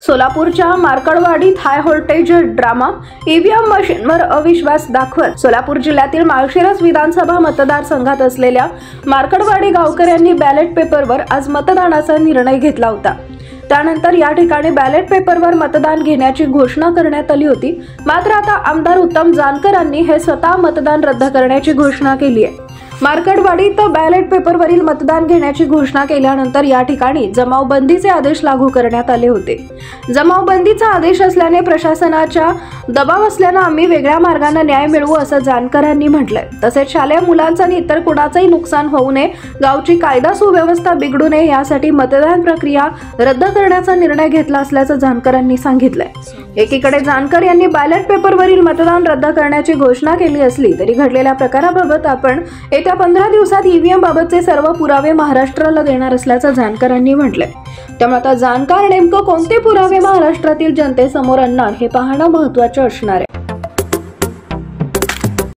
सोलापूरच्या मार्कडवाडीत high voltage drama, EVM मशीनवर अविश्वास दाखवत सोलापूर जिल्ह्यातील माळशिरस विधानसभा मतदारसंघात असलेल्या मार्कडवाडी गावकऱ्यांनी बॅलेट पेपरवर आज मतदानाचा निर्णय घेतला होता। त्यानंतर या ठिकाणी बॅलेट पेपरवर मतदान घेण्याची घोषणा करण्यात आली होती। मात्र आता आमदार उत्तम जानकरांनी हे स्वतः मतदान रद्द करण्याची घोषणा केली आहे। मार्कडवाडीत बॅलेट पेपरवरील मतदान घेण्याची घोषणा केल्यानंतर या ठिकाणी जमावबंदीचे आदेश लागू करण्यात आले होते। जमावबंदीचा आदेश असल्याने प्रशासनाचा दबाव असल्याने आम्ही वेगळ्या मार्गाने न्याय मिळवू असं जानकरांनी म्हटलंय। तसेच शालेय मुलांचं आणि इतर कुणाचंही नुकसान होऊ नये, गावची कायदा सुव्यवस्था बिघडू नये यासाठी मतदान प्रक्रिया रद्द करण्याचा निर्णय घेतला असल्याचं जानकरांनी सांगितलंय। एकीकडे जानकर यांनी बॅलेट पेपरवरील मतदान रद्द करण्याची घोषणा केली असली तरी घडलेल्या प्रकाराबाबत आपण येत्या 15 दिवसात ईव्हीएम बाबतचे सर्व पुरावे महाराष्ट्राला देणार असल्याचं जानकरांनी म्हटलंय। त्यामुळे आता जानकर नेमकं कोणते पुरावे महाराष्ट्रातील जनतेसमोर आणणार हे पाहणं महत्त्वाचं असणार आहे।